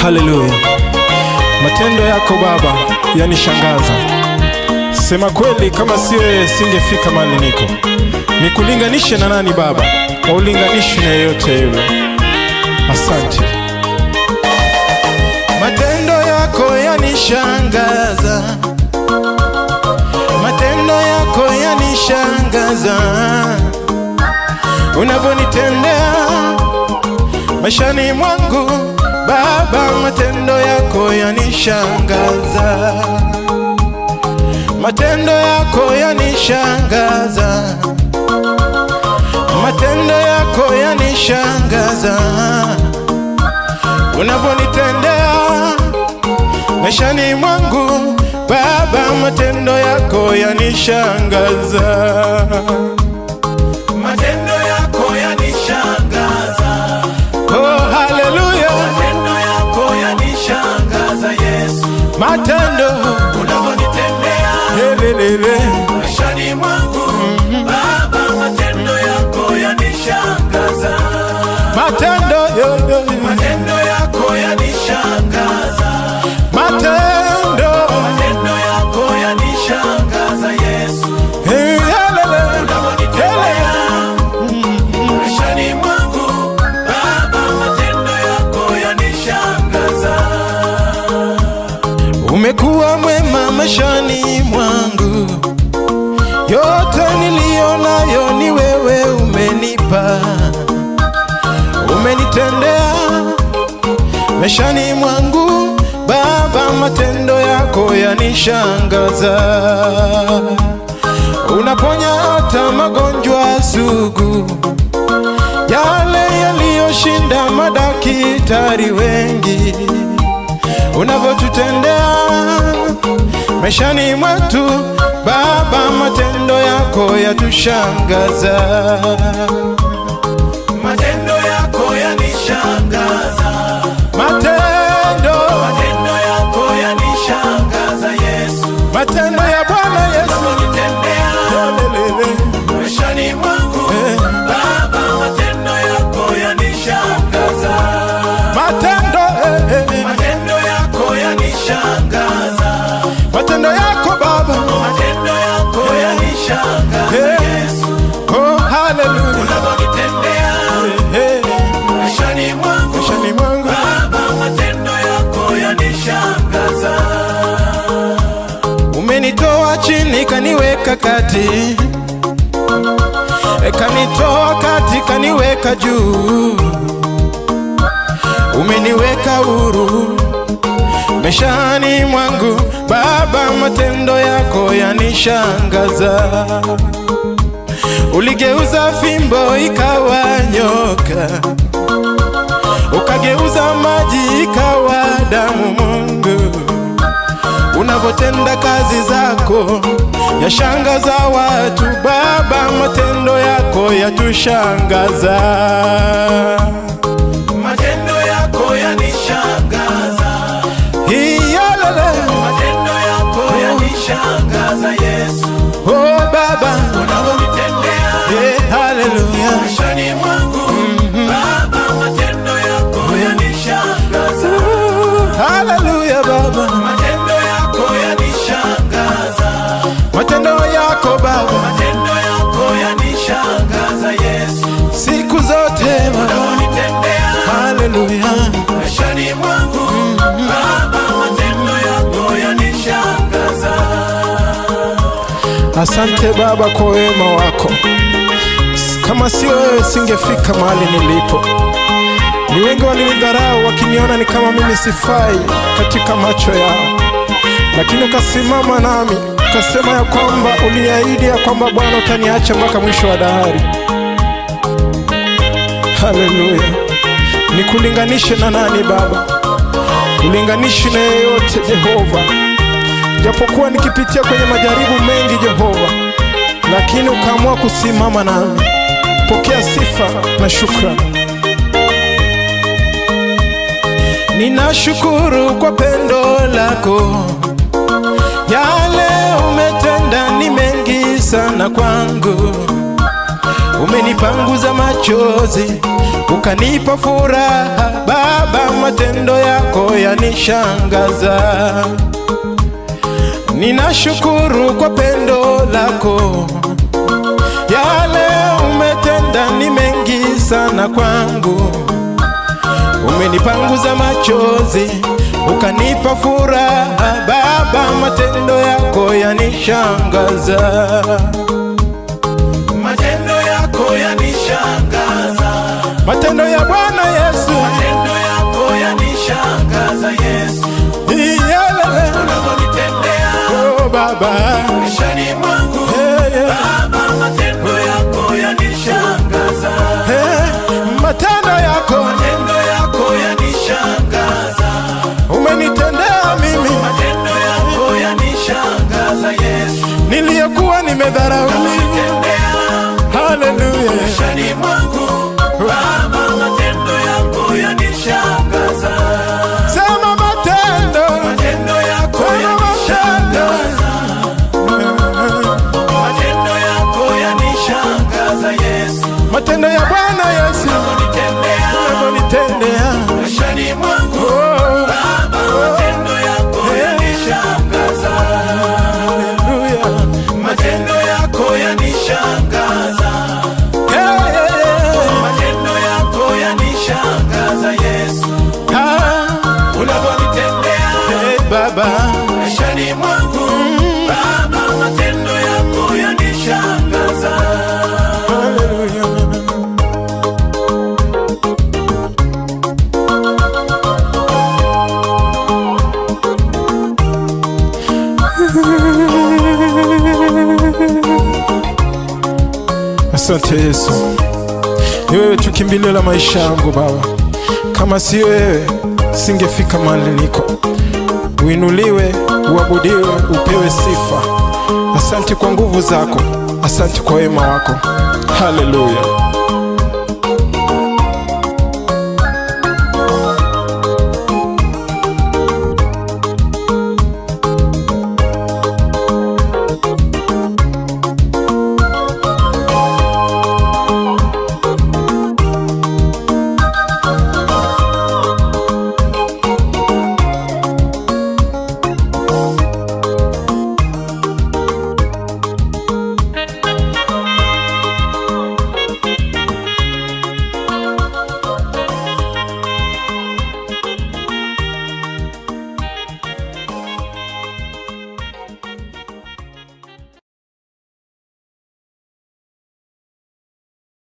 Haleluya. Matendo yako Baba yanishangaza. Sema kweli, kama siwe singefika mahali niko. Nikulinganishe na nani Baba? Haulinganishi na yeyote yule. Asante. Matendo yako yanishangaza. Matendo yako yanishangaza. Unavyonitendea maishani mwangu Baba, matendo yako yanishangaza. Matendo yako yanishangaza. Matendo yako yanishangaza. Unavyonitendea maishani mwangu Baba, matendo yako yanishangaza. Matendo yako yanishangaza. Oh, haleluya. Matendo yako yanishangaza Yesu. Matendo unavyonitendea maishani mwangu Baba, matendo yako yanishangaza. Matendo yako yanishangaza. Matendo yako yanishangaza Yesu. Unavyonitendea maishani mwangu Baba, matendo yako yanishangaza. Umekuwa mwema maishani mwangu, yote nilionayo ni wewe umenipa. Umenitendea maishani mwangu Baba, matendo yako yanishangaza. Unaponya hata magonjwa sugu, yale yaliyoshinda madaktari wengi. Unavyotutendea maishani mwetu Baba, matendo yako yatushangaza. Matendo yako yanishangaza. Matendo yako yanishangaza Yesu. Matendo ya Bwana Yesu unanitendea maishani mwangu Baba, matendo yako yanishangaza. Matendo yako yanishangaza. Matendo yako Baba, matendo yako yanishangaza Yesu. Oh, haleluya. Unavyonitendea maishani mwangu Baba, matendo yako yanishangaza. Umenitoa chini kaniweka kati, kanitoa kati kaniweka juu. Umeniweka huru maishani mwangu Baba, matendo yako yanishangaza. Uligeuza fimbo ikawa nyoka, ukageuza maji ikawa damu. Mungu, unavyotenda kazi zako yashangaza watu Baba, matendo yako yatushangaza. Matendo yako yanishangaza. Matendo yako yanishangaza Yesu. Oh Baba, unavyonitendea haleluya maishani mwangu Baba, matendo yako yanishangaza. Haleluya Baba, matendo yako yanishangaza. Matendo yako Baba, matendo yako yanishangaza Yesu. Siku zote unavyonitendea haleluya maishani mwangu Baba, matendo yako yanishangaza. Asante Baba kwa wema wako. Kama sio wewe singefika mahali nilipo. Ni wengi walinidharau wakiniona ni kama mimi sifai katika macho yao, lakini ukasimama nami ukasema ya kwamba uliniahidi ya kwamba Bwana utaniacha mpaka mwisho wa dahari. Haleluya. Nikulinganishe na nani Baba? Ulinganishi na yeyote Jehova. Japokuwa nikipitia kwenye majaribu mengi Jehova, lakini ukaamua kusimama nami. Pokea sifa na shukrani. Ninashukuru kwa pendo lako, yale umetenda ni mengi sana kwangu. Umenipanguza machozi, ukanipa furaha Baba, matendo yako yanishangaza. Ninashukuru kwa pendo lako, yale umetenda ni mengi sana kwangu. Umenipanguza machozi, ukanipa furaha. Baba, matendo yako yanishangaza. Matendo yako yanishangaza. Matendo ya Bwana Yesu, matendo yako yanishangaza Yesu. Iyelele unavyonitendea, oh Baba, maishani mwangu. Baba, matendo yako yanishangaza. Matendo yako yanishangaza. Umenitendea mimi, matendo yako yanishangaza Yesu. Niliyokuwa nimedharauliwa, haleluya, maishani mwangu. Baba, matendo yako yanishangaza. Sema matendo yako yanishangaza. Matendo yako yanishangaza Yesu. matendo ya Bwana Yesu, unavyonitendea maishani mwangu. Baba, matendo yako yanishangaza. haleluya, matendo yako yanishangaza. Matendo yako yanishangaza Yesu. Unavyonitendea Baba, maishani mwangu. Baba, matendo yako yanishangaza. haleluya. Asante Yesu, ni wewe tu kimbilio la maisha yangu Baba. Kama si wewe singefika mahali niko. Uinuliwe, uabudiwe, upewe sifa. Asante kwa nguvu zako, asante kwa wema wako. Haleluya.